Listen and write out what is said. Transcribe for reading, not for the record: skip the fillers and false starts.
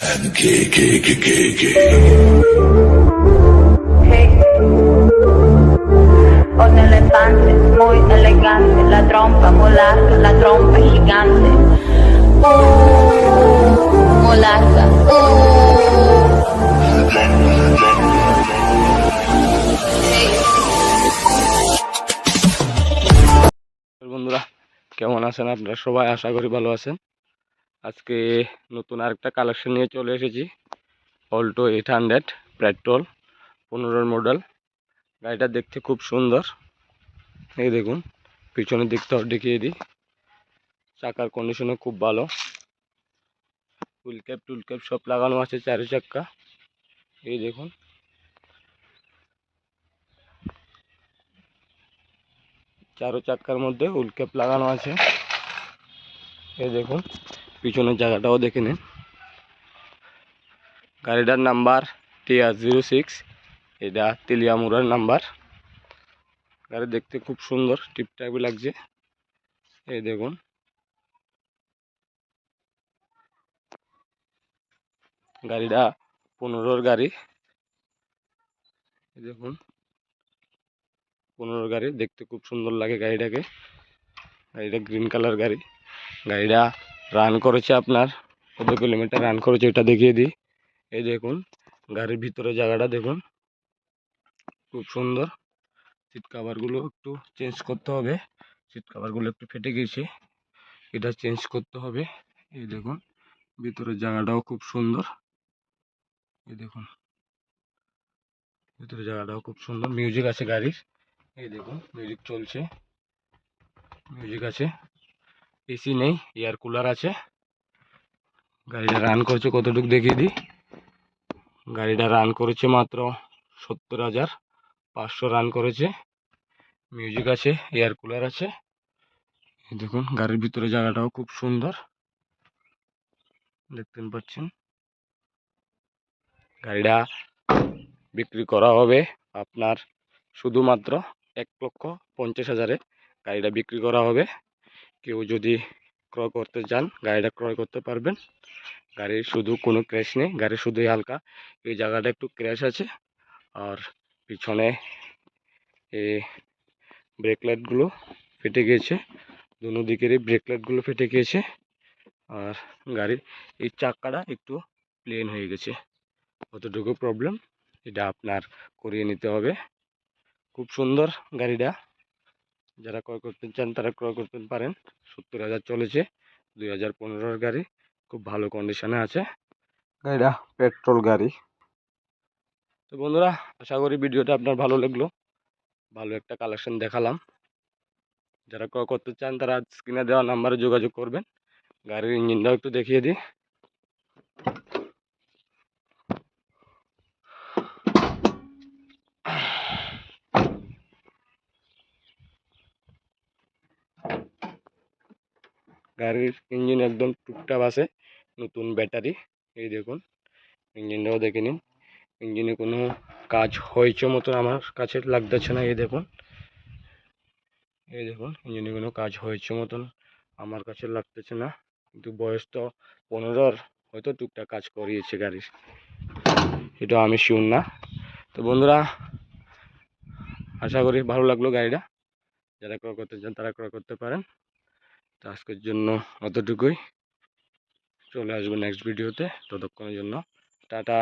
and K. Un elefante muy elegante, la trompa muy larga, la trompa gigante. Muy larga. বন্ধুরা, কেমন আছেন আপনারা সবাই? আশা করি ভালো আছেন। আজকে নতুন আরেকটা কালেকশন নিয়ে চলে এসেছি। Alto 800 petrol 15 model. গাড়িটা দেখতে খুব সুন্দর। এই দেখুন, পিছনের দিকটাও দেখিয়ে দিই। চাকার কন্ডিশনও খুব ভালো। হুইল ক্যাপ টুল ক্যাপ সব লাগানো আছে চারি চাক্কা। এই দেখুন, চারো চাক্কার মধ্যে হুইল ক্যাপ লাগানো আছে। এই দেখুন, পিছনের জায়গাটাও দেখে নিন। গাড়িটার নাম্বার TR06, এটা তেলিয়ামুড়ার নাম্বার। গাড়ি দেখতে খুব সুন্দর, টিপ টাইপই লাগছে। এই দেখুন, গাড়িটা 15-র গাড়ি। এই দেখুন, 15-র গাড়ি দেখতে খুব সুন্দর লাগে গাড়িটাকে। গাড়িটা গ্রিন কালার গাড়ি। গাড়িটা রান করেছে আপনার কত কিলোমিটার রান করেছে ওটা দেখিয়ে দিই। এই দেখুন, গাড়ির ভিতরে জায়গাটা দেখুন, খুব সুন্দর। সিট কাভারগুলো একটু চেঞ্জ করতে হবে। সিট কাভারগুলো একটু ফেটে গেছে, এটা চেঞ্জ করতে হবে। এই দেখুন, ভিতরের জায়গাটাও খুব সুন্দর। এই দেখুন, ভিতরের জায়গাটাও খুব সুন্দর। মিউজিক আছে গাড়ির। এই দেখুন, মিউজিক চলছে, মিউজিক আছে। এসি নেই, এয়ার কুলার আছে। গাড়িটা রান করছে কতটুকু দেখিয়ে দিই। গাড়িটা রান করেছে মাত্র 70,500 রান করেছে। মিউজিক আছে, এয়ার কুলার আছে। এই দেখুন, গাড়ির ভিতরে জায়গাটাও খুব সুন্দর, দেখতে পাচ্ছেন। গাড়িটা বিক্রি করা হবে আপনার শুধুমাত্র 1,50,000-এ গাড়িটা বিক্রি করা হবে। কেউ যদি ক্রয় করতে চান গাড়িটা ক্রয় করতে পারবেন। গাড়ির শুধু কোনো ক্র্যাশ নেই, গাড়ি শুধুই হালকা এই জায়গাটা একটু ক্র্যাশ আছে। আর পিছনে এই ব্রেক লাইটগুলো ফেটে গিয়েছে, দুনো দিকেরই ব্রেক লাইটগুলো ফেটে গিয়েছে। আর গাড়ির এই চাকাটা একটু প্লেন হয়ে গেছে, কতটুকু প্রবলেম এটা আপনার করিয়ে নিতে হবে। খুব সুন্দর গাড়িটা, যারা ক্রয় করতে চান তারা ক্রয় করতে পারেন। 70,000 চলেছে, 2015-র গাড়ি, খুব ভালো কন্ডিশনে আছে গাড়িটা, পেট্রোল গাড়ি। তো বন্ধুরা, আশা করি ভিডিওটা আপনার ভালো লাগলো। ভালো একটা কালেকশন দেখালাম। যারা ক্রয় করতে চান তারা স্ক্রিনে দেওয়া নাম্বারে যোগাযোগ করবেন। গাড়ির ইঞ্জিনটাও একটু দেখিয়ে দিই। গাড়ির ইঞ্জিন একদম টুকটাক আছে, নতুন ব্যাটারি। এই দেখুন, ইঞ্জিনটাও দেখে নিন। ইঞ্জিনে কোনো কাজ হয়েছে মতন আমার কাছে লাগতেছে না। এই দেখুন, এই দেখুন, ইঞ্জিনে কোনো কাজ হয়েছে মতন আমার কাছে লাগতেছে না। কিন্তু বয়স তো 15-র, হয়তো টুকটাক কাজ করিয়েছে গাড়ির, এটা আমি শিওর না। তো বন্ধুরা, আশা করি ভালো লাগলো গাড়িটা। যারা ক্রয় করতে চান তারা ক্রয় করতে পারেন। তো আজকের জন্য অতটুকুই। চলে আসবো নেক্সট ভিডিওতে, ততক্ষণের জন্য টাটা।